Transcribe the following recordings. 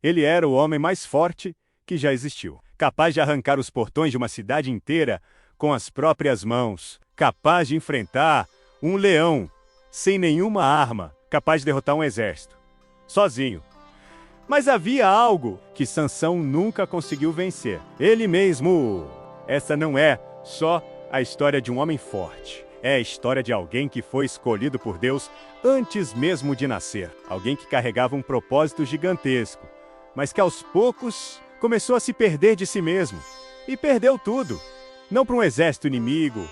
Ele era o homem mais forte que já existiu, capaz de arrancar os portões de uma cidade inteira com as próprias mãos, capaz de enfrentar um leão sem nenhuma arma, capaz de derrotar um exército, sozinho. Mas havia algo que Sansão nunca conseguiu vencer. Ele mesmo. Essa não é só a história de um homem forte. É a história de alguém que foi escolhido por Deus antes mesmo de nascer. Alguém que carregava um propósito gigantesco, mas que aos poucos começou a se perder de si mesmo. E perdeu tudo. Não para um exército inimigo,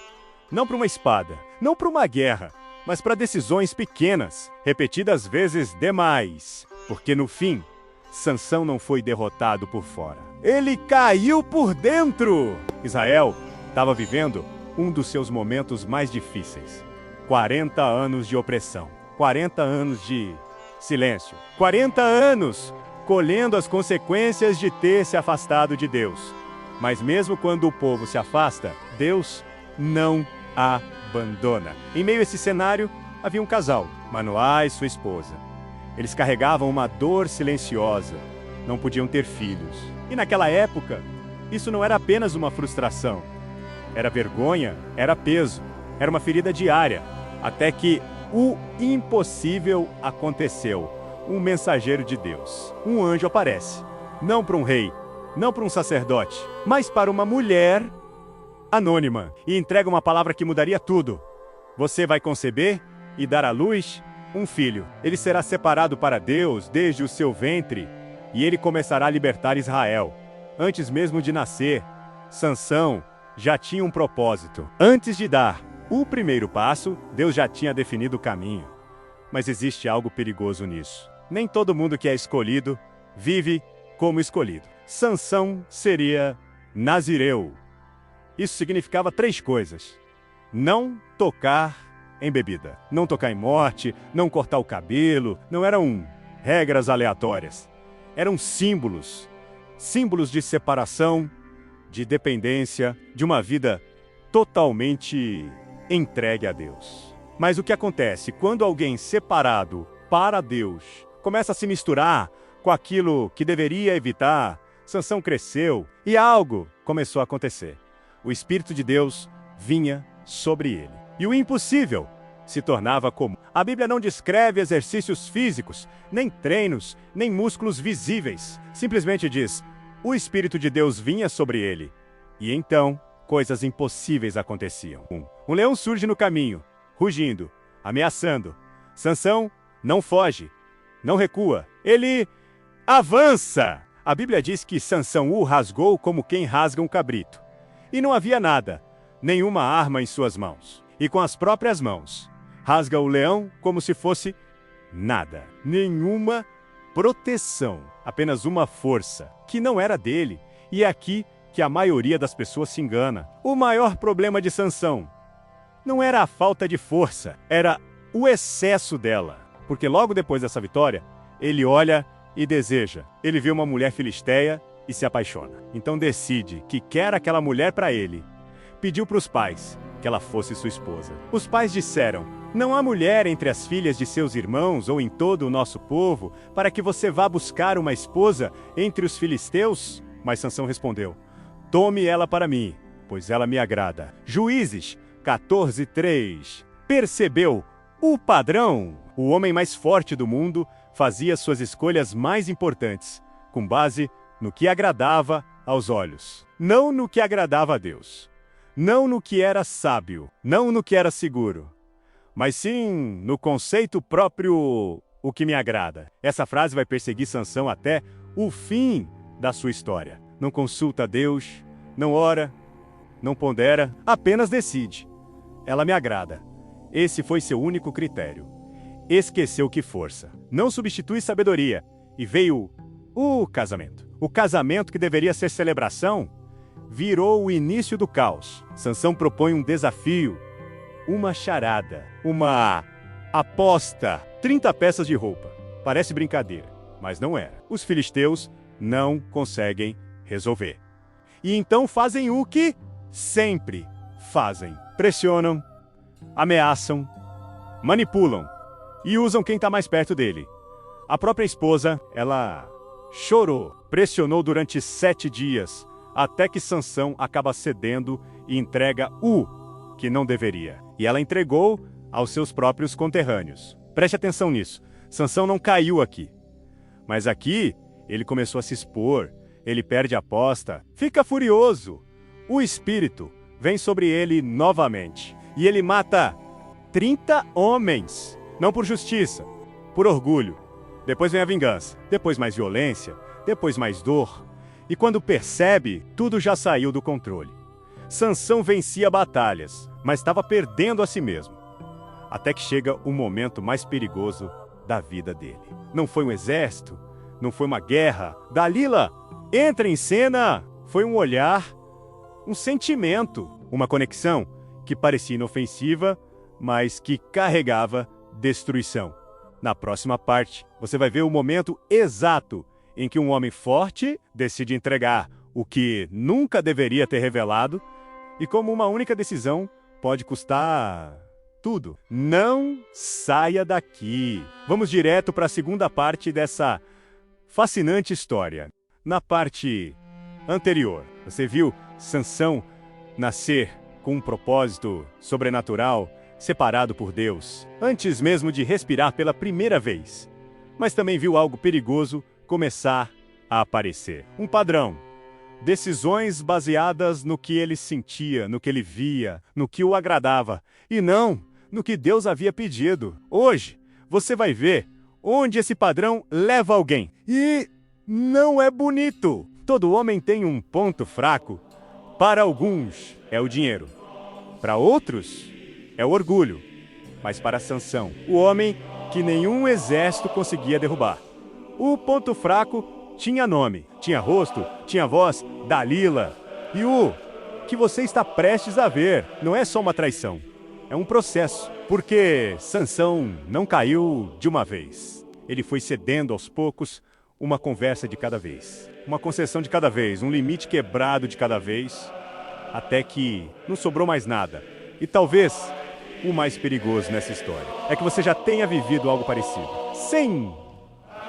não para uma espada, não para uma guerra, mas para decisões pequenas, repetidas vezes demais. Porque no fim, Sansão não foi derrotado por fora. Ele caiu por dentro! Israel estava vivendo um dos seus momentos mais difíceis. 40 anos de opressão, 40 anos de silêncio, 40 anos colhendo as consequências de ter se afastado de Deus. Mas mesmo quando o povo se afasta, Deus não abandona. Em meio a esse cenário, havia um casal, Manoá e sua esposa. Eles carregavam uma dor silenciosa, não podiam ter filhos. E naquela época, isso não era apenas uma frustração. Era vergonha, era peso, era uma ferida diária. Até que o impossível aconteceu. Um mensageiro de Deus, um anjo aparece. Não para um rei, não para um sacerdote, mas para uma mulher anônima. E entrega uma palavra que mudaria tudo. Você vai conceber e dar à luz um filho. Ele será separado para Deus desde o seu ventre e ele começará a libertar Israel. Antes mesmo de nascer, Sansão já tinha um propósito. Antes de dar o primeiro passo, Deus já tinha definido o caminho. Mas existe algo perigoso nisso. Nem todo mundo que é escolhido vive como escolhido. Sansão seria nazireu. Isso significava 3 coisas. Não tocar em bebida, não tocar em morte, não cortar o cabelo, não eram regras aleatórias. Eram símbolos de separação, de dependência, de uma vida totalmente entregue a Deus. Mas o que acontece quando alguém separado para Deus começa a se misturar com aquilo que deveria evitar? Sansão cresceu e algo começou a acontecer. O Espírito de Deus vinha sobre ele. E o impossível se tornava comum. A Bíblia não descreve exercícios físicos, nem treinos, nem músculos visíveis. Simplesmente diz: o Espírito de Deus vinha sobre ele. E então, coisas impossíveis aconteciam. Um leão surge no caminho, rugindo, ameaçando. Sansão não foge, não recua. Ele avança. A Bíblia diz que Sansão o rasgou como quem rasga um cabrito. E não havia nada, nenhuma arma em suas mãos. E com as próprias mãos, rasga o leão como se fosse nada. Nenhuma proteção, apenas uma força, que não era dele. E é aqui que a maioria das pessoas se engana. O maior problema de Sansão não era a falta de força, era o excesso dela. Porque logo depois dessa vitória, ele olha e deseja. Ele vê uma mulher filisteia e se apaixona. Então decide que quer aquela mulher para ele. Pediu para os pais que ela fosse sua esposa. Os pais disseram: não há mulher entre as filhas de seus irmãos ou em todo o nosso povo para que você vá buscar uma esposa entre os filisteus? Mas Sansão respondeu: tome ela para mim, pois ela me agrada. Juízes 14:3. Percebeu o padrão? O homem mais forte do mundo fazia suas escolhas mais importantes, com base no que agradava aos olhos, não no que agradava a Deus. Não no que era sábio, não no que era seguro, mas sim no conceito próprio, o que me agrada. Essa frase vai perseguir Sansão até o fim da sua história. Não consulta a Deus, não ora, não pondera, apenas decide. Ela me agrada. Esse foi seu único critério. Esqueceu que força não substitui sabedoria. E veio o casamento. O casamento que deveria ser celebração virou o início do caos. Sansão propõe um desafio, uma charada, uma aposta. 30 peças de roupa. Parece brincadeira, mas não era. Os filisteus não conseguem resolver. E então fazem o que sempre fazem. Pressionam, ameaçam, manipulam e usam quem está mais perto dele. A própria esposa, ela chorou, pressionou durante 7 dias, até que Sansão acaba cedendo e entrega o que não deveria. E ela entregou aos seus próprios conterrâneos. Preste atenção nisso. Sansão não caiu aqui. Mas aqui, ele começou a se expor, ele perde a aposta, fica furioso. O espírito vem sobre ele novamente. E ele mata 30 homens. Não por justiça, por orgulho. Depois vem a vingança. Depois mais violência. Depois mais dor. E quando percebe, tudo já saiu do controle. Sansão vencia batalhas, mas estava perdendo a si mesmo. Até que chega o momento mais perigoso da vida dele. Não foi um exército, não foi uma guerra. Dalila entra em cena. Foi um olhar, um sentimento, uma conexão que parecia inofensiva, mas que carregava destruição. Na próxima parte, você vai ver o momento exato em que um homem forte decide entregar o que nunca deveria ter revelado e como uma única decisão pode custar tudo. Não saia daqui. Vamos direto para a segunda parte dessa fascinante história. Na parte anterior, você viu Sansão nascer com um propósito sobrenatural, separado por Deus, antes mesmo de respirar pela primeira vez. Mas também viu algo perigoso começar a aparecer. Um padrão. Decisões baseadas no que ele sentia, no que ele via, no que o agradava, e não no que Deus havia pedido. Hoje, você vai ver onde esse padrão leva alguém. E não é bonito. Todo homem tem um ponto fraco. Para alguns, é o dinheiro. Para outros, é o orgulho. Mas para Sansão, o homem que nenhum exército conseguia derrubar. O ponto fraco tinha nome, tinha rosto, tinha voz, Dalila. E o que você está prestes a ver não é só uma traição, é um processo. Porque Sansão não caiu de uma vez. Ele foi cedendo aos poucos, uma conversa de cada vez, uma concessão de cada vez, um limite quebrado de cada vez, até que não sobrou mais nada. E talvez o mais perigoso nessa história é que você já tenha vivido algo parecido, sem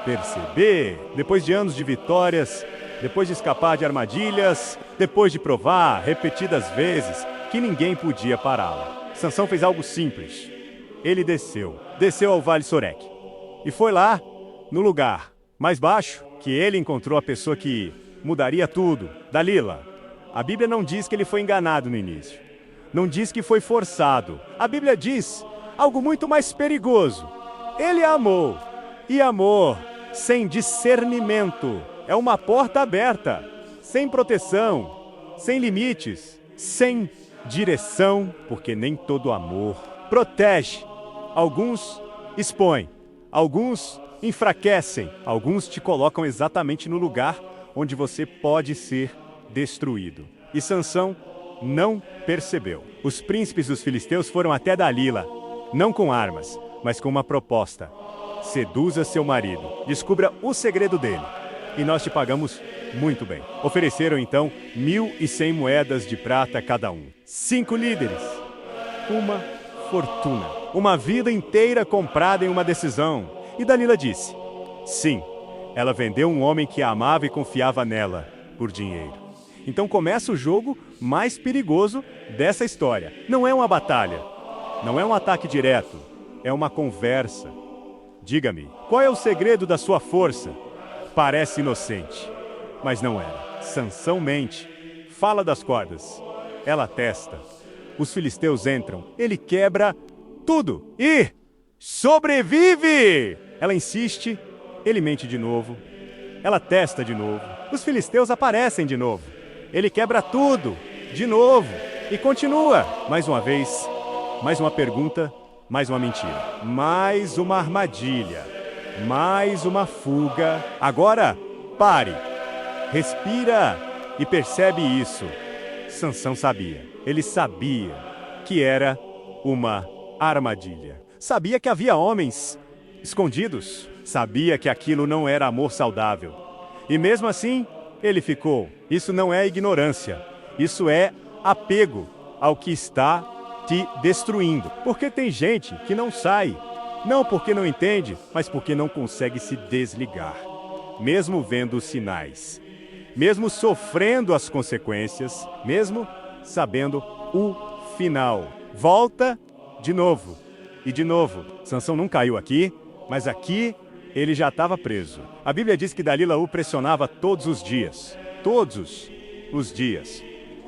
perceber, depois de anos de vitórias, depois de escapar de armadilhas, depois de provar repetidas vezes que ninguém podia pará-lo. Sansão fez algo simples. Ele desceu ao Vale Sorek e foi lá, no lugar mais baixo, que ele encontrou a pessoa que mudaria tudo, Dalila. A Bíblia não diz que ele foi enganado no início. Não diz que foi forçado. A Bíblia diz algo muito mais perigoso. Ele amou. E amor sem discernimento é uma porta aberta, sem proteção, sem limites, sem direção, porque nem todo amor protege. Alguns expõem, alguns enfraquecem, alguns te colocam exatamente no lugar onde você pode ser destruído. E Sansão não percebeu. Os príncipes dos filisteus foram até Dalila, não com armas, mas com uma proposta. Seduza seu marido, descubra o segredo dele, e nós te pagamos muito bem. Ofereceram então 1.100 moedas de prata cada um. 5 líderes, uma fortuna, uma vida inteira comprada em uma decisão. E Dalila disse, sim, ela vendeu um homem que a amava e confiava nela por dinheiro. Então começa o jogo mais perigoso dessa história. Não é uma batalha, não é um ataque direto, é uma conversa. Diga-me, qual é o segredo da sua força? Parece inocente, mas não era. Sansão mente, fala das cordas, ela testa. Os filisteus entram, ele quebra tudo e sobrevive! Ela insiste, ele mente de novo, ela testa de novo. Os filisteus aparecem de novo. Ele quebra tudo, de novo, e continua. Mais uma vez, mais uma pergunta, mais uma mentira. Mais uma armadilha, mais uma fuga. Agora, pare, respira e percebe isso. Sansão sabia, ele sabia que era uma armadilha. Sabia que havia homens escondidos, sabia que aquilo não era amor saudável. E mesmo assim, ele ficou. Isso não é ignorância, isso é apego ao que está te destruindo. Porque tem gente que não sai, não porque não entende, mas porque não consegue se desligar. mesmo vendo os sinais, mesmo sofrendo as consequências, mesmo sabendo o final. Volta de novo e de novo. Sansão não caiu aqui, mas aqui ele já estava preso. A Bíblia diz que Dalila o pressionava todos os dias,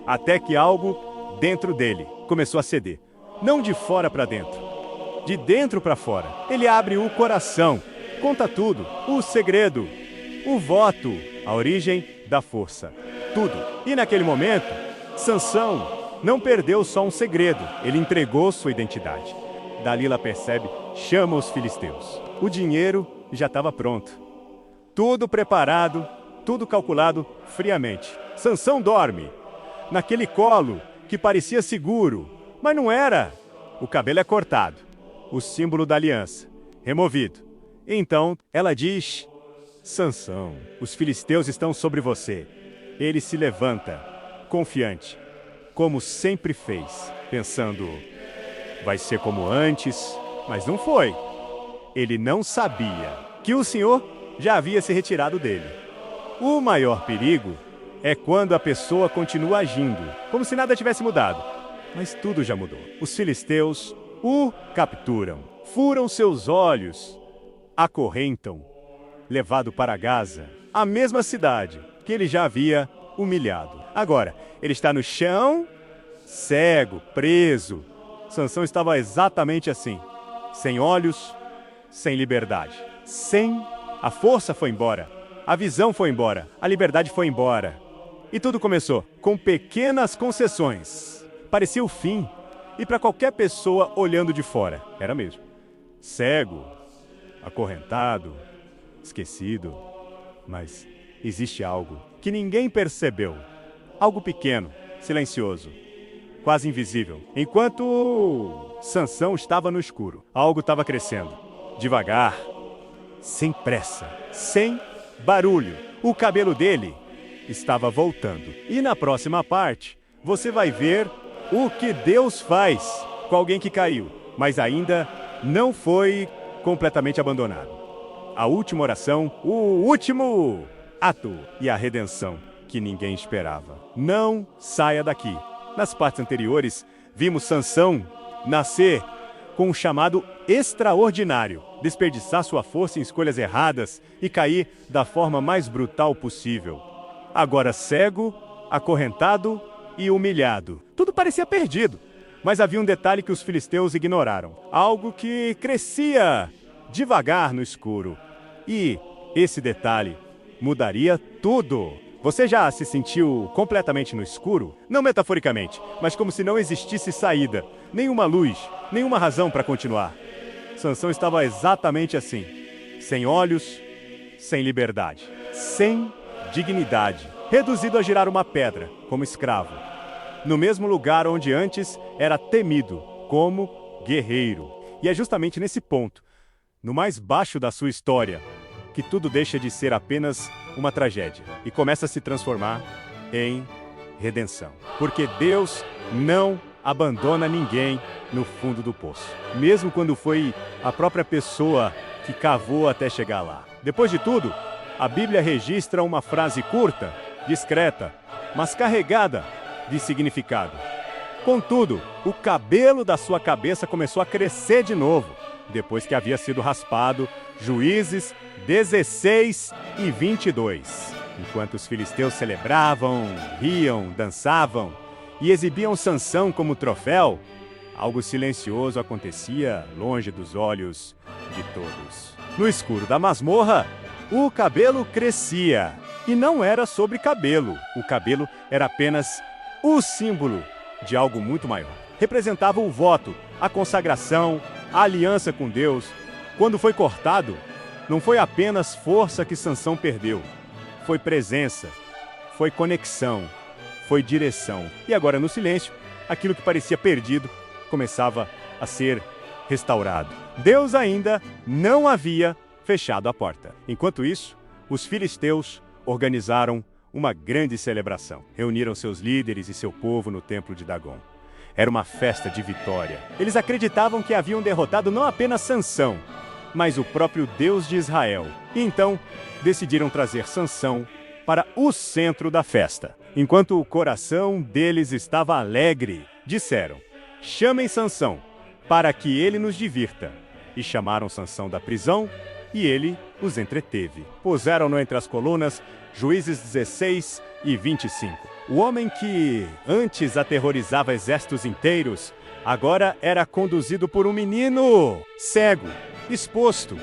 até que algo dentro dele começou a ceder. Não de fora para dentro, de dentro para fora. Ele abre o coração, conta tudo, o segredo, o voto, a origem da força, tudo. E naquele momento, Sansão não perdeu só um segredo, ele entregou sua identidade. Dalila percebe, chama os filisteus. O dinheiro já estava pronto. Tudo preparado, tudo calculado friamente. Sansão dorme naquele colo que parecia seguro, mas não era. O cabelo é cortado, o símbolo da aliança, removido. Então ela diz: Sansão, os filisteus estão sobre você. Ele se levanta, confiante, como sempre fez, pensando, vai ser como antes, mas não foi. Ele não sabia que o Senhor já havia se retirado dele. O maior perigo é quando a pessoa continua agindo, como se nada tivesse mudado. Mas tudo já mudou. Os filisteus o capturam, furam seus olhos, acorrentam, levado para Gaza, a mesma cidade que ele já havia humilhado. Agora, ele está no chão, cego, preso. Sansão estava exatamente assim, sem olhos, sem liberdade, a força foi embora, a visão foi embora, a liberdade foi embora. E tudo começou com pequenas concessões. Parecia o fim, e para qualquer pessoa olhando de fora, era mesmo. Cego, acorrentado, esquecido. Mas existe algo que ninguém percebeu. Algo pequeno, silencioso, quase invisível. Enquanto Sansão estava no escuro, algo estava crescendo. Devagar, sem pressa, sem barulho. O cabelo dele estava voltando. E na próxima parte, você vai ver o que Deus faz com alguém que caiu, mas ainda não foi completamente abandonado. A última oração, o último ato e a redenção que ninguém esperava. Não saia daqui. Nas partes anteriores, vimos Sansão nascer com um chamado extraordinário, desperdiçar sua força em escolhas erradas e cair da forma mais brutal possível. Agora cego, acorrentado e humilhado. Tudo parecia perdido, mas havia um detalhe que os filisteus ignoraram. Algo que crescia devagar no escuro. E esse detalhe mudaria tudo. Você já se sentiu completamente no escuro? Não metaforicamente, mas como se não existisse saída, nenhuma luz, nenhuma razão para continuar. Sansão estava exatamente assim, sem olhos, sem liberdade, sem dignidade, reduzido a girar uma pedra, como escravo, no mesmo lugar onde antes era temido, como guerreiro. E é justamente nesse ponto, no mais baixo da sua história, que tudo deixa de ser apenas uma tragédia e começa a se transformar em redenção. Porque Deus não abandona ninguém no fundo do poço, mesmo quando foi a própria pessoa que cavou até chegar lá. Depois de tudo, a Bíblia registra uma frase curta, discreta, mas carregada de significado. Contudo, o cabelo da sua cabeça começou a crescer de novo, depois que havia sido raspado. Juízes 16 e 22. Enquanto os filisteus celebravam, riam, dançavam e exibiam Sansão como troféu, algo silencioso acontecia longe dos olhos de todos. No escuro da masmorra, o cabelo crescia. E não era sobre cabelo. O cabelo era apenas o símbolo de algo muito maior. Representava o voto, a consagração, a aliança com Deus. Quando foi cortado, não foi apenas força que Sansão perdeu. Foi presença, foi conexão, foi direção. E agora, no silêncio, aquilo que parecia perdido começava a ser restaurado. Deus ainda não havia fechado a porta. Enquanto isso, os filisteus organizaram uma grande celebração. Reuniram seus líderes e seu povo no templo de Dagon. Era uma festa de vitória. Eles acreditavam que haviam derrotado não apenas Sansão, mas o próprio Deus de Israel. E então, decidiram trazer Sansão para o centro da festa. Enquanto o coração deles estava alegre, disseram: chamem Sansão, para que ele nos divirta. E chamaram Sansão da prisão, e ele os entreteve. Puseram-no entre as colunas, Juízes 16 e 25. O homem que antes aterrorizava exércitos inteiros, agora era conduzido por um menino cego, exposto,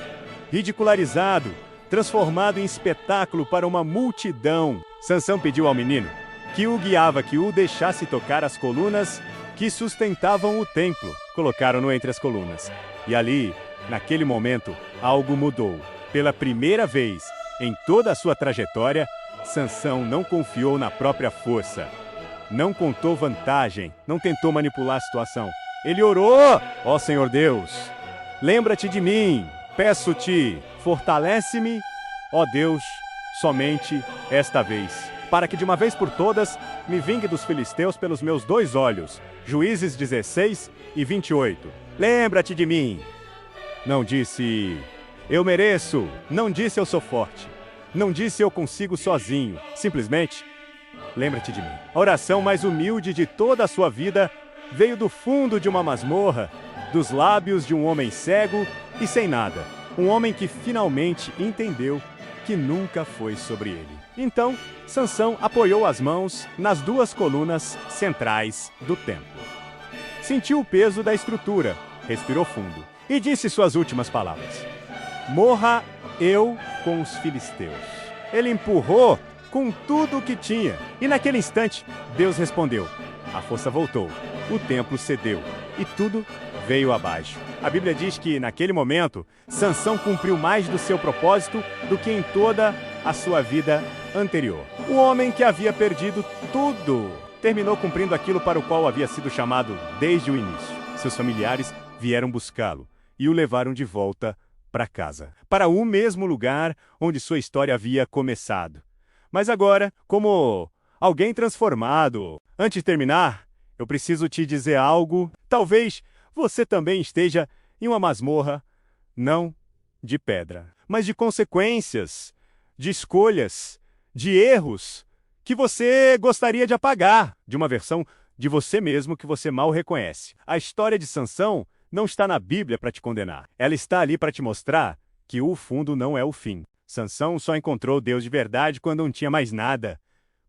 ridicularizado, transformado em espetáculo para uma multidão. Sansão pediu ao menino que o guiava, que o deixasse tocar as colunas que sustentavam o templo. Colocaram-no entre as colunas. E ali, naquele momento, algo mudou. Pela primeira vez em toda a sua trajetória, Sansão não confiou na própria força. Não contou vantagem, não tentou manipular a situação. Ele orou: ó Senhor Deus, lembra-te de mim, peço-te, fortalece-me, ó Deus, somente esta vez, para que de uma vez por todas me vingue dos filisteus pelos meus 2 olhos. Juízes 16 e 28. Lembra-te de mim. Não disse eu mereço, não disse eu sou forte, não disse eu consigo sozinho, simplesmente lembra-te de mim. A oração mais humilde de toda a sua vida veio do fundo de uma masmorra, dos lábios de um homem cego e sem nada. Um homem que finalmente entendeu que nunca foi sobre ele. Então, Sansão apoiou as mãos nas 2 colunas centrais do templo. Sentiu o peso da estrutura, respirou fundo e disse suas últimas palavras: morra eu com os filisteus. Ele empurrou com tudo o que tinha. E naquele instante, Deus respondeu. A força voltou, o templo cedeu e tudo veio abaixo. A Bíblia diz que, naquele momento, Sansão cumpriu mais do seu propósito do que em toda a sua vida anterior. O homem que havia perdido tudo terminou cumprindo aquilo para o qual havia sido chamado desde o início. Seus familiares vieram buscá-lo e o levaram de volta para casa, para o mesmo lugar onde sua história havia começado. Mas agora, como alguém transformado. Antes de terminar, eu preciso te dizer algo. Talvez você também esteja em uma masmorra, não de pedra, mas de consequências, de escolhas, de erros que você gostaria de apagar, de uma versão de você mesmo que você mal reconhece. A história de Sansão não está na Bíblia para te condenar. Ela está ali para te mostrar que o fundo não é o fim. Sansão só encontrou Deus de verdade quando não tinha mais nada.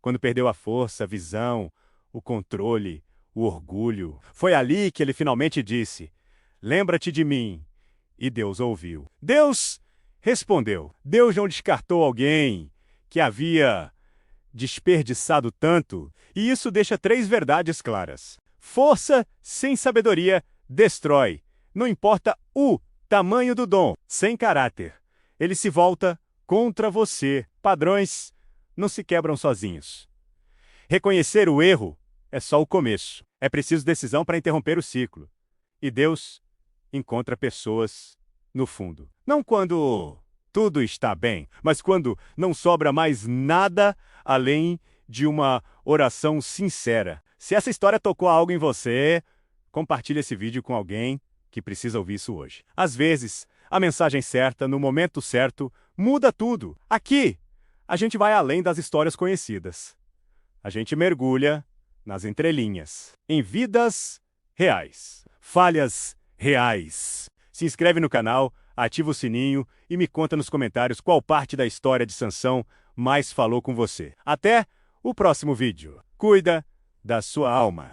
Quando perdeu a força, a visão, o controle, o orgulho. Foi ali que ele finalmente disse: lembra-te de mim. E Deus ouviu. Deus respondeu. Deus não descartou alguém que havia desperdiçado tanto. E isso deixa 3 verdades claras. Força sem sabedoria destrói. Não importa o tamanho do dom, sem caráter. Ele se volta contra você. Padrões não se quebram sozinhos. Reconhecer o erro é só o começo. É preciso decisão para interromper o ciclo. E Deus encontra pessoas no fundo. Não quando tudo está bem, mas quando não sobra mais nada além de uma oração sincera. Se essa história tocou algo em você, compartilhe esse vídeo com alguém que precisa ouvir isso hoje. Às vezes, a mensagem certa, no momento certo, muda tudo. Aqui, a gente vai além das histórias conhecidas. A gente mergulha nas entrelinhas, em vidas reais, falhas reais. Se inscreve no canal, ativa o sininho e me conta nos comentários qual parte da história de Sansão mais falou com você. Até o próximo vídeo. Cuida da sua alma.